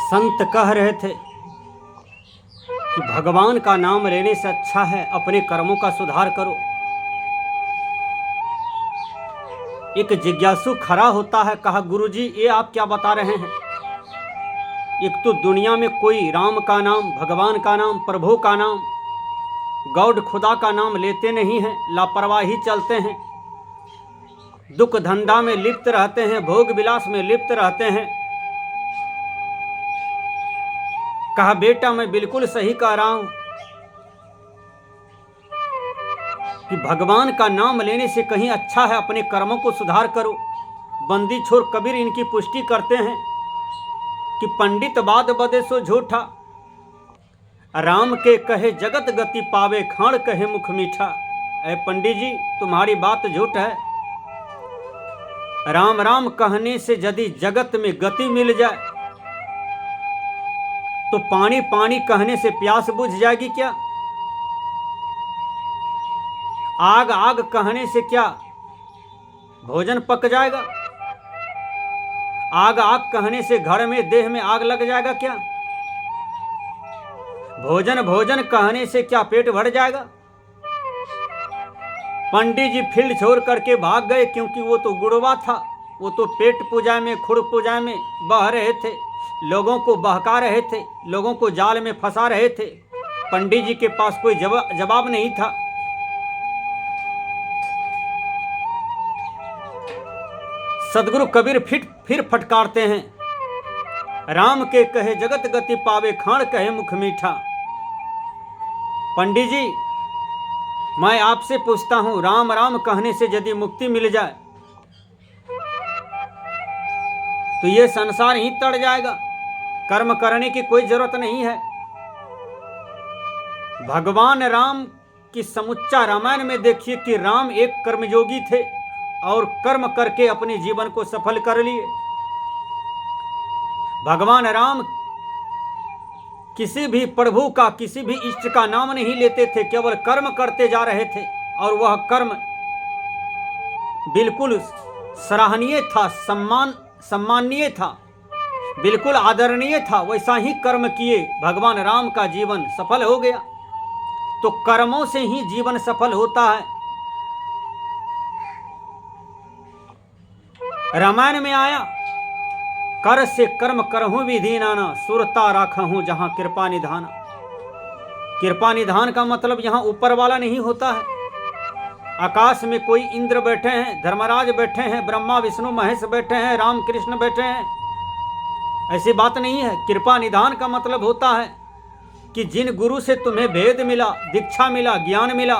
संत कह रहे थे कि भगवान का नाम लेने से अच्छा है अपने कर्मों का सुधार करो। एक जिज्ञासु खड़ा होता है, कहा गुरुजी ये आप क्या बता रहे हैं? एक तो दुनिया में कोई राम का नाम, भगवान का नाम, प्रभु का नाम, गॉड खुदा का नाम लेते नहीं हैं, लापरवाही चलते हैं, दुख धंधा में लिप्त रहते हैं, भोग विलास में लिप्त रहते हैं। कहा बेटा मैं बिल्कुल सही कह रहा हूं कि भगवान का नाम लेने से कहीं अच्छा है अपने कर्मों को सुधार करो। बंदी छोर कबीर इनकी पुष्टि करते हैं कि पंडित बाद बदे सो झूठा, राम के कहे जगत गति पावे, खाण कहे मुख मीठा। ऐ पंडित जी तुम्हारी बात झूठ है। राम राम कहने से यदि जगत में गति मिल जाए तो पानी पानी कहने से प्यास बुझ जाएगी क्या? आग आग कहने से क्या भोजन पक जाएगा? आग आग कहने से घर में देह में आग लग जाएगा क्या? भोजन भोजन कहने से क्या पेट भर जाएगा? पंडित जी फील्ड छोड़ करके भाग गए क्योंकि वो तो गुड़वा था, वो तो पेट पूजा में खुर पूजा में बह रहे थे, लोगों को बहका रहे थे, लोगों को जाल में फंसा रहे थे। पंडित जी के पास कोई जवाब नहीं था। सदगुरु कबीर फिर फटकारते हैं, राम के कहे जगत गति पावे, खाण कहे मुख मीठा। पंडित जी मैं आपसे पूछता हूं, राम राम कहने से यदि मुक्ति मिल जाए तो ये संसार ही तड़ जाएगा, कर्म करने की कोई जरूरत नहीं है। भगवान राम की समुच्चा रामायण में देखिए कि राम एक कर्मयोगी थे और कर्म करके अपने जीवन को सफल कर लिए। भगवान राम किसी भी प्रभु का, किसी भी इष्ट का नाम नहीं लेते थे, केवल कर्म करते जा रहे थे और वह कर्म बिल्कुल सराहनीय था, सम्माननीय था, बिल्कुल आदरणीय था। वैसा ही कर्म किए भगवान राम का जीवन सफल हो गया। तो कर्मों से ही जीवन सफल होता है। रामायण में आया, कर से कर्म करहूं विधि नाना, सुरता राखहूं जहां कृपा निधाना। कृपा निधान का मतलब यहां ऊपर वाला नहीं होता है। आकाश में कोई इंद्र बैठे हैं, धर्मराज बैठे हैं, ब्रह्मा विष्णु महेश बैठे हैं, राम कृष्ण बैठे हैं, ऐसी बात नहीं है। कृपा निधान का मतलब होता है कि जिन गुरु से तुम्हें भेद मिला, दीक्षा मिला, ज्ञान मिला,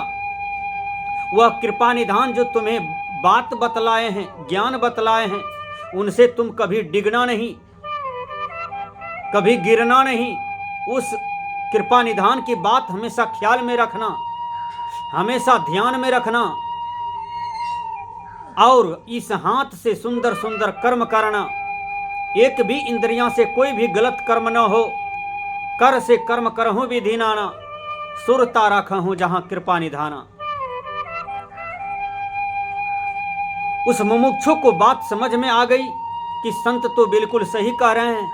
वह कृपा निधान जो तुम्हें बात बतलाए हैं, ज्ञान बतलाए हैं, उनसे तुम कभी डिगना नहीं, कभी गिरना नहीं। उस कृपा निधान की बात हमेशा ख्याल में रखना, हमेशा ध्यान में रखना और इस हाथ से सुंदर सुंदर कर्म करना। एक भी इंद्रियां से कोई भी गलत कर्म न हो। कर से कर्म करहूं विधि नाना, सुरता राखहूं जहां कृपा निधाना। उस मुमुक्षु को बात समझ में आ गई कि संत तो बिल्कुल सही कह रहे हैं,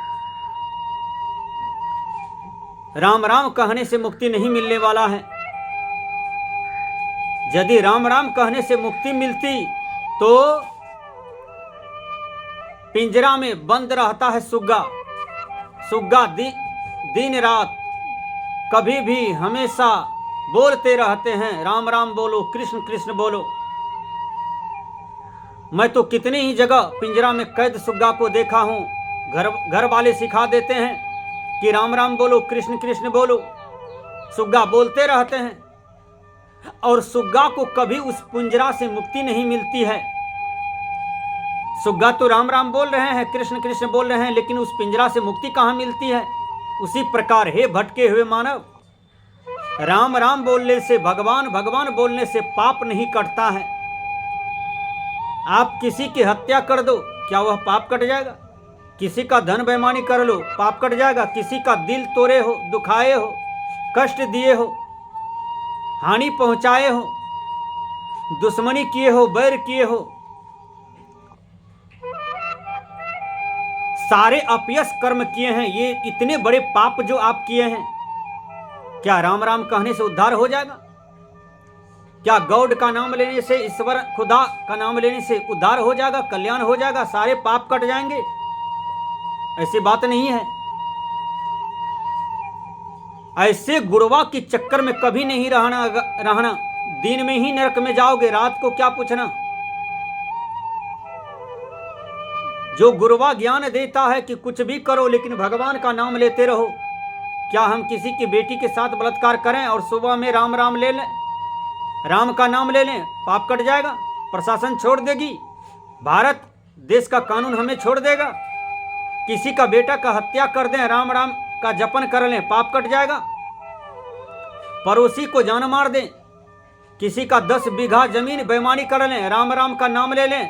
राम राम कहने से मुक्ति नहीं मिलने वाला है। यदि राम राम कहने से मुक्ति मिलती तो पिंजरा में बंद रहता है सुग्गा, सुग्गा दिन रात कभी भी हमेशा बोलते रहते हैं, राम राम बोलो, कृष्ण कृष्ण बोलो। मैं तो कितनी ही जगह पिंजरा में कैद सुग्गा को देखा हूं। घर वाले सिखा देते हैं कि राम राम बोलो, कृष्ण कृष्ण बोलो, सुग्गा बोलते रहते हैं और सुग्गा को कभी उस पिंजरा से मुक्ति नहीं मिलती है। सुग्गा तो राम राम बोल रहे हैं, कृष्ण कृष्ण बोल रहे हैं, लेकिन उस पिंजरा से मुक्ति कहां मिलती है? उसी प्रकार हे भटके हुए मानव, राम राम बोलने से, भगवान भगवान बोलने से पाप नहीं कटता है। आप किसी की हत्या कर दो, क्या वह पाप कट जाएगा? किसी का धन बेईमानी कर लो, पाप कट जाएगा? किसी का दिल तोड़े हो, दुखाए हो, कष्ट दिए हो, हानि पहुंचाए हो, दुश्मनी किए हो, बैर किए हो, सारे अपयश कर्म किए हैं, ये इतने बड़े पाप जो आप किए हैं, क्या राम राम कहने से उद्धार हो जाएगा? क्या गॉड का नाम लेने से, ईश्वर खुदा का नाम लेने से उद्धार हो जाएगा, कल्याण हो जाएगा, सारे पाप कट जाएंगे? ऐसी बात नहीं है। ऐसे गुड़वा के चक्कर में कभी नहीं रहना। दिन में ही नरक में जाओगे, रात को क्या पूछना। जो गुरवा ज्ञान देता है कि कुछ भी करो लेकिन भगवान का नाम लेते रहो। क्या हम किसी की बेटी के साथ बलात्कार करें और सुबह में राम राम ले लें, राम का नाम ले लें, पाप कट जाएगा? प्रशासन छोड़ देगी, भारत देश का कानून हमें छोड़ देगा। किसी का बेटा का हत्या कर दें, राम राम का जपन कर लें, पाप कट जाएगा? पड़ोसी को जान मार दें, किसी का 10 बीघा जमीन बेईमानी कर लें, राम राम का नाम ले लें,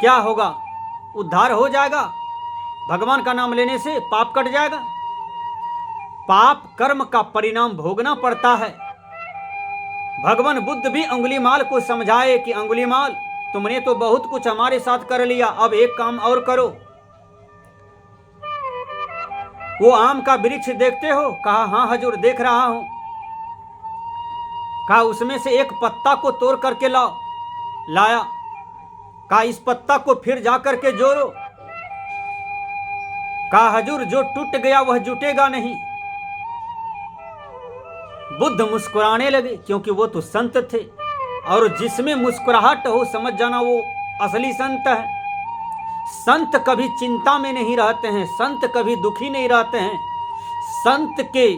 क्या होगा? उद्धार हो जाएगा? भगवान का नाम लेने से पाप कट जाएगा? पाप कर्म का परिणाम भोगना पड़ता है। भगवान बुद्ध भी अंगुलीमाल को समझाए कि अंगुलीमाल, तुमने तो बहुत कुछ हमारे साथ कर लिया, अब एक काम और करो। वो आम का वृक्ष देखते हो? कहा हाँ हजूर देख रहा हूं। कहा उसमें से एक पत्ता को तोड़ करके लाया। कहा इस पत्ता को फिर जाकर के जोड़ो। कहा हजूर जो टूट गया वह जुटेगा नहीं। बुद्ध मुस्कुराने लगे, क्योंकि वो तो संत थे, और जिसमें मुस्कुराहट हो समझ जाना वो असली संत है। संत कभी चिंता में नहीं रहते हैं, संत कभी दुखी नहीं रहते हैं। संत के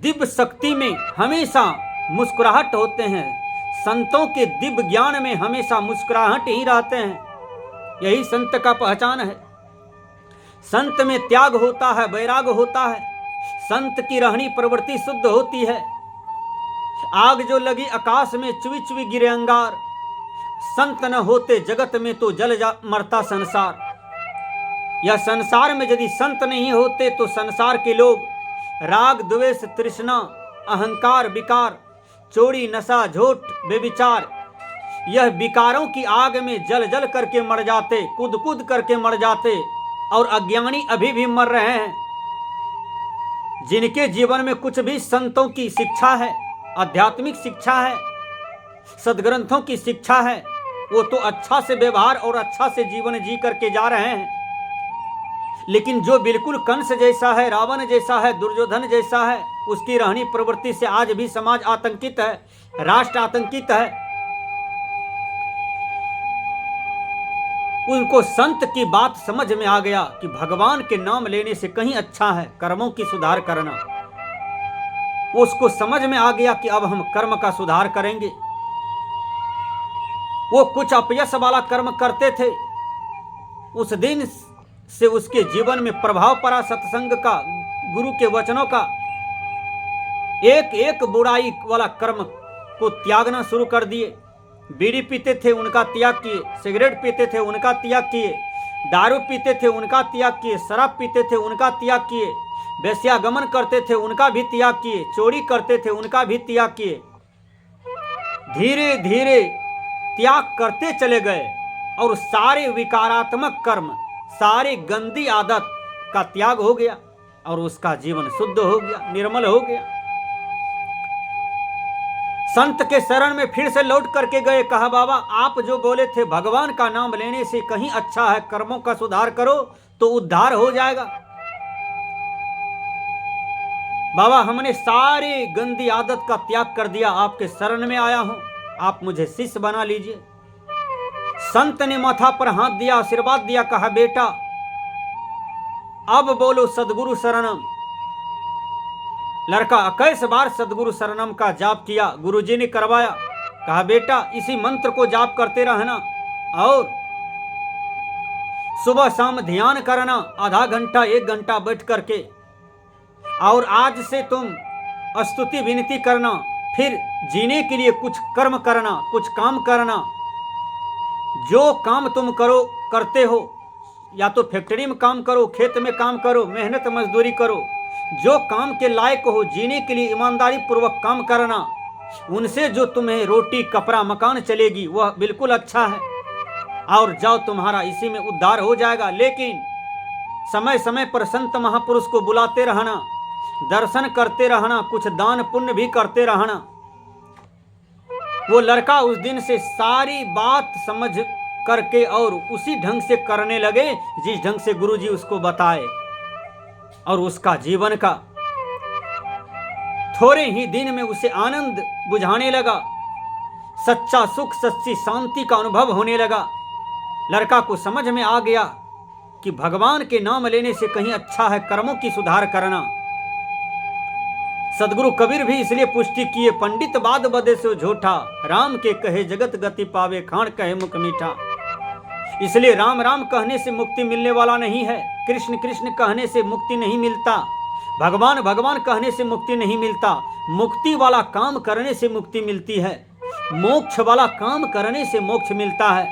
दिव्य शक्ति में हमेशा मुस्कुराहट होते हैं, संतों के दिव्य ज्ञान में हमेशा मुस्कुराहट ही रहते हैं। यही संत का पहचान है। संत में त्याग होता है, वैराग होता है, संत की रहनी प्रवृत्ति शुद्ध होती है। आग जो लगी आकाश में चुवी चुवी गिरे अंगार, संत न होते जगत में तो जल जा मरता संसार। यह संसार में यदि संत नहीं होते तो संसार के लोग राग द्वेष तृष्णा अहंकार विकार चोरी नशा झूठ बेविचार, यह विकारों की आग में जल जल करके मर जाते, कूद कूद करके मर जाते। और अज्ञानी अभी भी मर रहे हैं। जिनके जीवन में कुछ भी संतों की शिक्षा है, आध्यात्मिक शिक्षा है, सदग्रंथों की शिक्षा है, वो तो अच्छा से व्यवहार और अच्छा से जीवन जी करके जा रहे हैं। लेकिन जो बिल्कुल कंस जैसा है, रावण जैसा है, दुर्योधन जैसा है, उसकी रहनी प्रवृत्ति से आज भी समाज आतंकित है, राष्ट्र आतंकित है। उनको संत की बात समझ में आ गया कि भगवान के नाम लेने से कहीं अच्छा है कर्मों की सुधार करना। उसको समझ में आ गया कि अब हम कर्म का सुधार करेंगे। वो कुछ अपयश वाला कर्म करते थे, उस दिन से उसके जीवन में प्रभाव पड़ा सत्संग का, गुरु के वचनों का। एक एक बुराई वाला कर्म को त्यागना शुरू कर दिए। बीड़ी पीते थे उनका त्याग किए, सिगरेट पीते थे उनका त्याग किए, दारू पीते थे उनका त्याग किए, शराब पीते थे उनका त्याग किए, वेश्यागमन करते थे उनका भी त्याग किए, चोरी करते थे उनका भी त्याग किए। धीरे धीरे त्याग करते चले गए और सारे विकारात्मक कर्म, सारी गंदी आदत का त्याग हो गया और उसका जीवन शुद्ध हो गया, निर्मल हो गया। संत के शरण में फिर से लौट करके गए। कहा बाबा आप जो बोले थे भगवान का नाम लेने से कहीं अच्छा है, कर्मों का सुधार करो तो उद्धार हो जाएगा। बाबा हमने सारी गंदी आदत का त्याग कर दिया, आपके शरण में आया हूं, आप मुझे शिष्य बना लीजिए। संत ने माथा पर हाथ दिया, आशीर्वाद दिया, कहा बेटा अब बोलो सदगुरु शरणम। लड़का 21 बार सदगुरु शरणम का जाप किया, गुरुजी ने करवाया। कहा बेटा इसी मंत्र को जाप करते रहना और सुबह शाम ध्यान करना, आधा घंटा 1 घंटा बैठ करके। और आज से तुम स्तुति विनती करना, फिर जीने के लिए कुछ कर्म करना, कुछ काम करना। जो काम तुम करते हो, या तो फैक्ट्री में काम करो, खेत में काम करो, मेहनत मजदूरी करो, जो काम के लायक हो, जीने के लिए ईमानदारी पूर्वक काम करना। उनसे जो तुम्हें रोटी कपड़ा मकान चलेगी वह बिल्कुल अच्छा है, और जाओ तुम्हारा इसी में उद्धार हो जाएगा। लेकिन समय समय पर संत महापुरुष को बुलाते रहना, दर्शन करते रहना, कुछ दान पुण्य भी करते रहना। वो लड़का उस दिन से सारी बात समझ करके और उसी ढंग से करने लगे जिस ढंग से गुरुजी उसको बताए, और उसका जीवन का थोड़े ही दिन में उसे आनंद बुझाने लगा, सच्चा सुख सच्ची शांति का अनुभव होने लगा। लड़का को समझ में आ गया कि भगवान के नाम लेने से कहीं अच्छा है कर्मों की सुधार करना। सदगुरु कबीर भी इसलिए पुष्टि किए, पंडित बात बदे से झूठा, राम के कहे जगत गति पावे, खान कहे मुख मीठा। इसलिए राम राम कहने से मुक्ति मिलने वाला नहीं है, कृष्ण कृष्ण कहने से मुक्ति नहीं मिलता, भगवान भगवान कहने से मुक्ति नहीं मिलता। मुक्ति वाला काम करने से मुक्ति मिलती है, मोक्ष वाला काम करने से मोक्ष मिलता है।